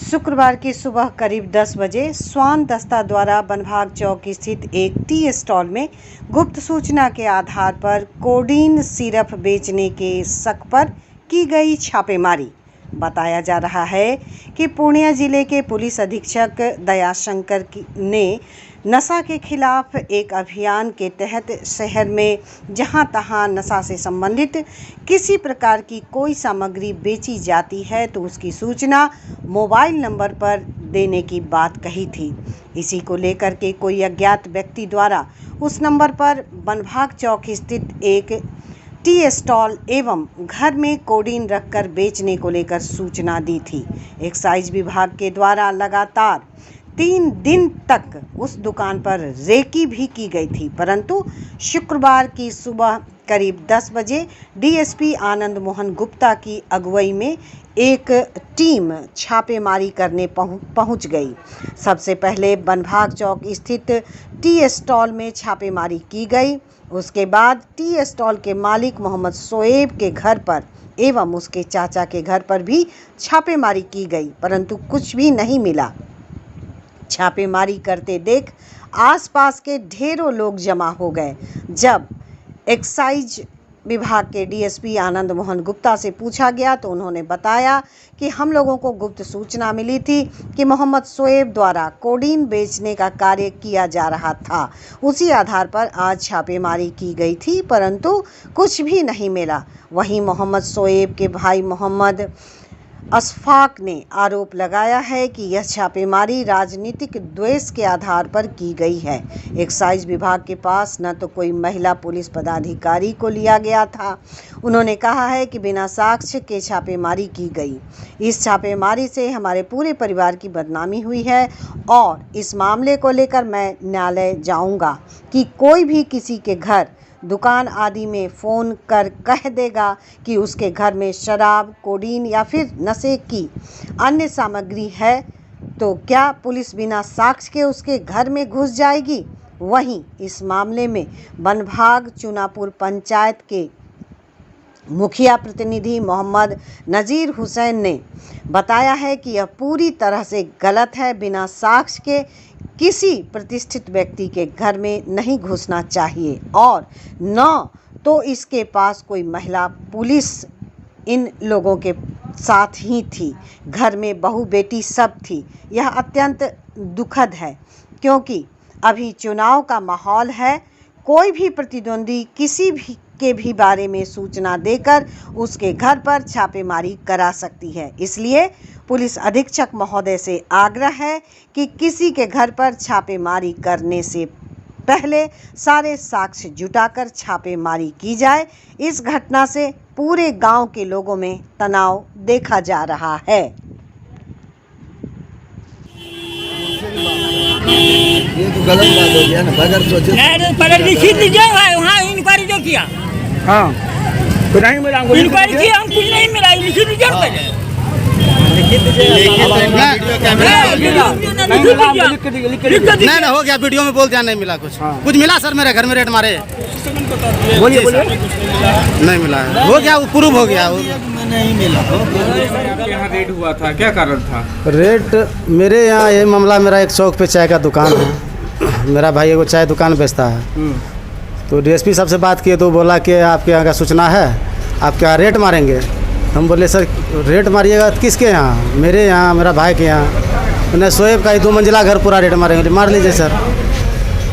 शुक्रवार की सुबह करीब 10 बजे स्वान दस्ता द्वारा बनभाग चौक स्थित एक टी स्टॉल में गुप्त सूचना के आधार पर कोडीन सिरप बेचने के शक पर की गई छापेमारी। बताया जा रहा है कि पूर्णिया जिले के पुलिस अधीक्षक दयाशंकर ने नशा के खिलाफ एक अभियान के तहत शहर में जहां तहां नशा से संबंधित किसी प्रकार की कोई सामग्री बेची जाती है तो उसकी सूचना मोबाइल नंबर पर देने की बात कही थी। इसी को लेकर के कोई अज्ञात व्यक्ति द्वारा उस नंबर पर बनभाग चौक स्थित एक टी स्टॉल एवं घर में कोडीन रखकर बेचने को लेकर सूचना दी थी। एक्साइज विभाग के द्वारा लगातार 3 दिन तक उस दुकान पर रेकी भी की गई थी, परंतु शुक्रवार की सुबह करीब 10 बजे डीएसपी आनंद मोहन गुप्ता की अगुवाई में एक टीम छापेमारी करने पहुंच गई। सबसे पहले बनभाग चौक स्थित टी स्टॉल में छापेमारी की गई। उसके बाद टी स्टॉल के मालिक मोहम्मद शोएब के घर पर एवं उसके चाचा के घर पर भी छापेमारी की गई, परंतु कुछ भी नहीं मिला। छापेमारी करते देख आसपास के ढेरों लोग जमा हो गए। जब एक्साइज विभाग के डीएसपी आनंद मोहन गुप्ता से पूछा गया तो उन्होंने बताया कि हम लोगों को गुप्त सूचना मिली थी कि मोहम्मद शोएब द्वारा कोडीन बेचने का कार्य किया जा रहा था। उसी आधार पर आज छापेमारी की गई थी, परंतु कुछ भी नहीं मिला। वहीं मोहम्मद शोएब के भाई मोहम्मद अशफाक ने आरोप लगाया है कि यह छापेमारी राजनीतिक द्वेष के आधार पर की गई है। एक्साइज विभाग के पास न तो कोई महिला पुलिस पदाधिकारी को लिया गया था। उन्होंने कहा है कि बिना साक्ष्य के छापेमारी की गई। इस छापेमारी से हमारे पूरे परिवार की बदनामी हुई है और इस मामले को लेकर मैं न्यायालय जाऊंगा कि कोई भी किसी के घर दुकान आदि में फ़ोन कर कह देगा कि उसके घर में शराब, कोडीन या फिर नशे की अन्य सामग्री है तो क्या पुलिस बिना साक्ष्य के उसके घर में घुस जाएगी। वहीं इस मामले में बनभाग चुनापुर पंचायत के मुखिया प्रतिनिधि मोहम्मद नज़ीर हुसैन ने बताया है कि यह पूरी तरह से गलत है। बिना साक्ष्य के किसी प्रतिष्ठित व्यक्ति के घर में नहीं घुसना चाहिए और न तो इसके पास कोई महिला पुलिस इन लोगों के साथ ही थी। घर में बहू बेटी सब थी। यह अत्यंत दुखद है क्योंकि अभी चुनाव का माहौल है। कोई भी प्रतिद्वंदी किसी भी के भी बारे में सूचना देकर उसके घर पर छापेमारी करा सकती है। इसलिए पुलिस अधीक्षक महोदय से आग्रह है कि किसी के घर पर छापेमारी करने से पहले सारे साक्ष्य जुटाकर छापेमारी की जाए। इस घटना से पूरे गांव के लोगों में तनाव देखा जा रहा है। ये तो गलत बात हो गया ना, बगैर सोचे वहाँ इंक्वायरी जो किया हाँ तो नहीं मिला, इंक्वायरी किया, हम कुछ नहीं मिला। लिखित रिजल्ट पहले नहीं ना हो गया, वीडियो में बोल दिया नहीं मिला कुछ। कुछ मिला सर, मेरे घर में रेट मारे बोलिए नहीं मिला है। हो गया, वो प्रूव हो गया। नहीं मिला। यहाँ रेट हुआ था, क्या कारण था? रेट मेरे यहाँ ये मामला, मेरा एक चौक पे चाय का दुकान है। मेरा भाई एगो चाय दुकान बेचता है। तो डीएसपी साहब से बात किए तो बोला कि आपके यहाँ का सूचना है, आपके यहाँ रेट मारेंगे। हम बोले सर रेट मारिएगा किसके यहाँ? मेरे यहाँ, मेरा भाई के यहाँ। मैंने शोएब का ही 2 मंजिला घर पूरा रेट मारेंगे। मार लीजिए सर।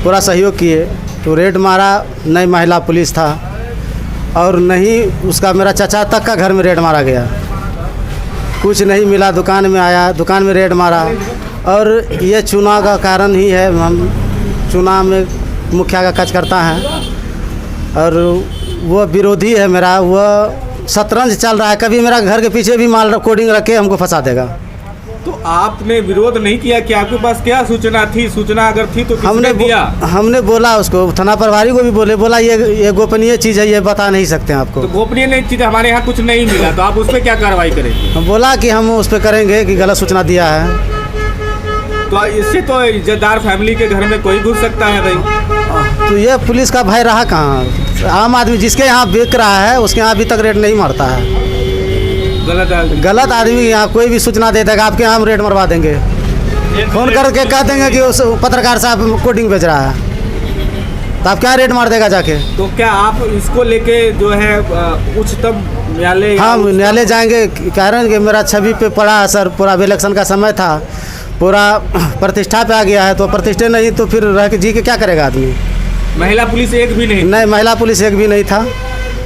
पूरा सहयोग किए तो रेट मारा। नहीं महिला पुलिस था और नहीं उसका मेरा चाचा तक का घर में रेट मारा गया। कुछ नहीं मिला। दुकान में आया, दुकान में रेट मारा। और ये चुनाव का कारण ही है। हम चुनाव में मुखिया का काज करता है और वो विरोधी है मेरा। वो शतरंज चल रहा है। कभी मेरा घर के पीछे भी माल कोडिंग रख के हमको फंसा देगा। तो आपने विरोध नहीं किया कि आपके पास क्या सूचना थी? सूचना अगर थी तो किसने दिया? हमने बोला उसको, थाना प्रभारी को भी बोला ये गोपनीय चीज़ है, ये बता नहीं सकते हैं आपको। तो गोपनीय नहीं चीज़, हमारे यहाँ कुछ नहीं मिला, तो आप उस पर क्या कार्रवाई करेंगे? हम बोला कि हम उस पर करेंगे कि गलत सूचना दिया है। तो इससे तो इज्जतदार फैमिली के घर में कोई घुस सकता है भाई। तो ये पुलिस का भय रहा कहाँ? आम आदमी जिसके यहाँ बिक रहा है उसके यहाँ अभी तक रेट नहीं मारता है। गलत आदमी यहाँ कोई भी सूचना दे देगा, आपके यहाँ हम रेट मरवा देंगे। फ़ोन करके कह देंगे कि उस पत्रकार साहब कोडिंग बेच रहा है, तो आप क्या रेट मार देगा जाके? तो क्या आप इसको लेके जो है उच्चतम न्यायालय? हाँ, न्यायालय जाएंगे। कह रहे हैं कि मेरा छवि पे पड़ा है सर, पूरा इलेक्शन का समय था, पूरा प्रतिष्ठा पे आ गया है, तो प्रतिष्ठा नहीं तो फिर रह के जी के क्या करेगा आदमी? महिला पुलिस एक भी नहीं? नहीं, महिला पुलिस एक भी नहीं था,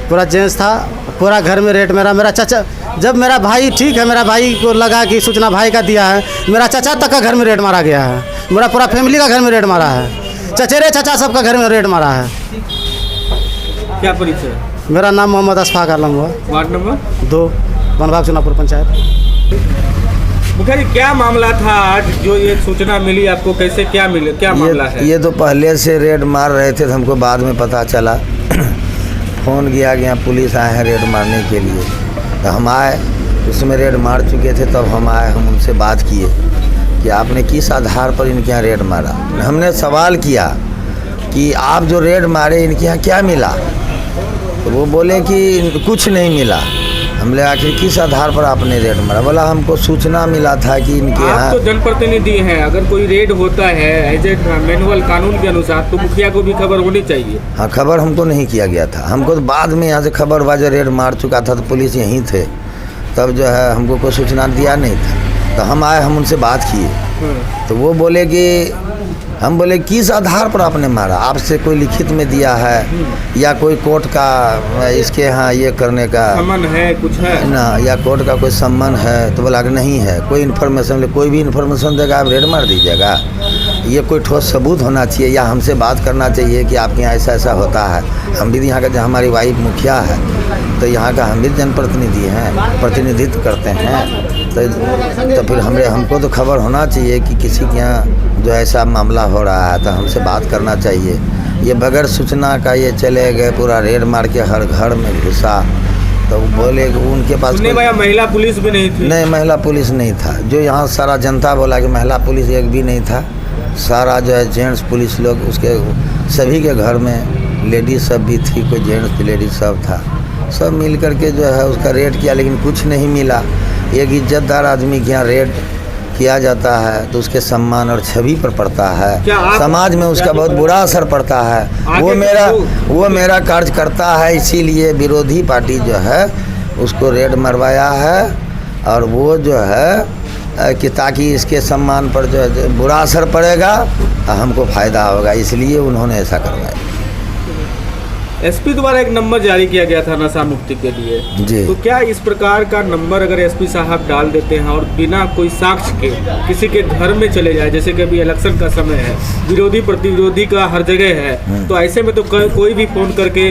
पूरा जेंट्स था। पूरा घर में रेट मेरा चाचा, जब मेरा भाई ठीक है, मेरा भाई को लगा कि सूचना भाई का दिया है, मेरा चाचा तक का घर में रेट मारा गया है, मेरा पूरा फैमिली का घर में रेट मारा है, चचेरे चाचा सबका घर में रेट मारा है। क्या परिचय? मेरा नाम मोहम्मद अशफाक आलम हुआ, वार्ड नंबर 2, बनभाग चुनापुर पंचायत। मुखिया जी, क्या मामला था आज जो ये सूचना मिली आपको? कैसे क्या मिले, क्या मामला है? ये तो पहले से रेड मार रहे थे, तो हमको बाद में पता चला। फ़ोन किया गया, पुलिस आए हैं रेड मारने के लिए, तो हम आए, उसमें रेड मार चुके थे, तब हम आए, हम उनसे बात किए कि आपने किस आधार पर इनके यहाँ रेड मारा। हमने सवाल किया कि आप जो रेड मारे इनके यहाँ क्या मिला, तो वो बोले कि कुछ नहीं मिला। हमने आखिर किस आधार पर आपने रेड मारा? बोला हमको सूचना मिला था कि इनके यहाँ। आप तो जनप्रतिनिधि हैं, अगर कोई रेड होता है एज ए मैनुअल कानून के अनुसार तो मुखिया को भी खबर होनी चाहिए। हाँ, खबर हमको नहीं किया गया था, हमको तो बाद में यहाँ से खबर हुआ जो रेड मार चुका था, तो पुलिस यहीं थे, तब जो है हमको कोई सूचना दिया नहीं था। तो हम आए, हम उनसे बात किए, तो वो बोले कि हम बोले किस आधार पर आपने मारा? आपसे कोई लिखित में दिया है या कोई कोर्ट का इसके यहाँ ये करने का सम्मन है, कुछ है ना, या कोर्ट का कोई सम्मन है? तो बोला कि नहीं है। कोई इन्फॉर्मेशन, कोई भी इन्फॉर्मेशन देगा आप रेड मार दीजिएगा? ये कोई ठोस सबूत होना चाहिए, या हमसे बात करना चाहिए कि आपके यहाँ ऐसा ऐसा होता है। हम भी यहाँ का, जो हमारी वाइफ मुखिया है, तो यहाँ का हम भी जनप्रतिनिधि हैं, प्रतिनिधित्व करते हैं, तो फिर हमको तो खबर होना चाहिए कि किसी के यहाँ जो ऐसा मामला हो रहा है, तो हमसे बात करना चाहिए। ये बगैर सूचना का ये चले गए, पूरा रेड मार के हर घर में घुसा, तो बोले कि उनके पास महिला पुलिस भी नहीं थी? नहीं, महिला पुलिस नहीं था। जो यहाँ सारा जनता बोला कि महिला पुलिस एक भी नहीं था, सारा जो है जेंट्स पुलिस लोग, उसके सभी के घर में लेडीज सब भी थी, कोई जेंट्स लेडीज सब था, सब मिल करके जो है उसका रेड किया, लेकिन कुछ नहीं मिला। एक इज्जतदार आदमी के यहाँ रेड किया जाता है तो उसके सम्मान और छवि पर पड़ता है, समाज में उसका बहुत बुरा असर पड़ता है। वो मेरा कार्यकर्ता है, इसीलिए विरोधी पार्टी जो है उसको रेड मरवाया है, और वो जो है कि ताकि इसके सम्मान पर जो है बुरा असर पड़ेगा, हमको फ़ायदा होगा, इसलिए उन्होंने ऐसा करवाया। एसपी द्वारा एक नंबर जारी किया गया था नशा मुक्ति के लिए जी, तो क्या इस प्रकार का नंबर अगर एसपी साहब डाल देते हैं और बिना कोई साक्ष्य के किसी के घर में चले जाए, जैसे कि अभी इलेक्शन का समय है, विरोधी प्रतिविरोधी का हर जगह है, तो ऐसे में तो कोई भी फोन करके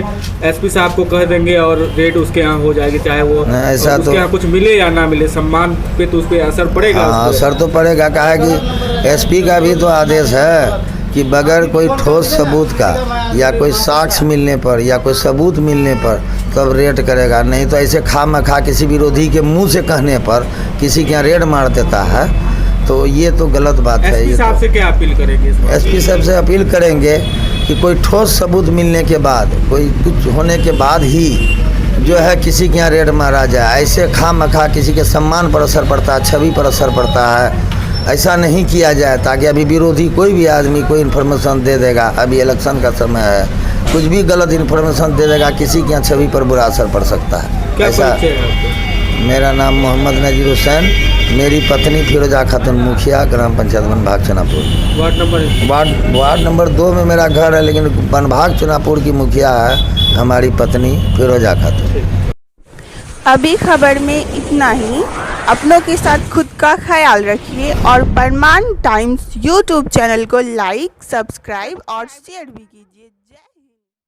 एसपी साहब को कह देंगे और रेड उसके यहाँ हो जाएगी, चाहे वो ऐसा उसके यहाँ कुछ मिले या ना मिले, सम्मान पे तो उस पर असर पड़ेगा। हाँ, असर तो पड़ेगा। कहा है कि एसपी का भी तो आदेश है कि बगैर कोई ठोस सबूत का या कोई साक्ष्य मिलने पर या कोई सबूत मिलने पर तब रेड करेगा, नहीं तो ऐसे खामखा किसी विरोधी के मुंह से कहने पर किसी के यहाँ रेड मार देता है, तो ये तो गलत बात है। एसपी साहब से क्या अपील करेंगे? एसपी साहब से अपील करेंगे कि कोई ठोस सबूत मिलने के बाद, कोई कुछ होने के बाद ही जो है किसी के यहाँ रेड मारा जाए। ऐसे खामखा किसी के सम्मान पर असर पड़ता है, छवि पर असर पड़ता है, ऐसा नहीं किया जाए, ताकि अभी विरोधी कोई भी आदमी कोई इन्फॉर्मेशन दे देगा, अभी इलेक्शन का समय है, कुछ भी गलत इन्फॉर्मेशन दे देगा, किसी के यहाँ छवि पर बुरा असर पड़ सकता है। ऐसा मेरा नाम मोहम्मद नजीर हुसैन, मेरी पत्नी फिरोजा खातून, मुखिया ग्राम पंचायत बनभाग चुनापुर। वार्ड नंबर 2 में मेरा घर है, लेकिन बनभाग चुनापुर की मुखिया है हमारी पत्नी फिरोजा खातून। अभी खबर में इतना ही। अपनों के साथ खुद का ख्याल रखिए और परमान टाइम्स यूट्यूब चैनल को लाइक, सब्सक्राइब और शेयर भी कीजिए।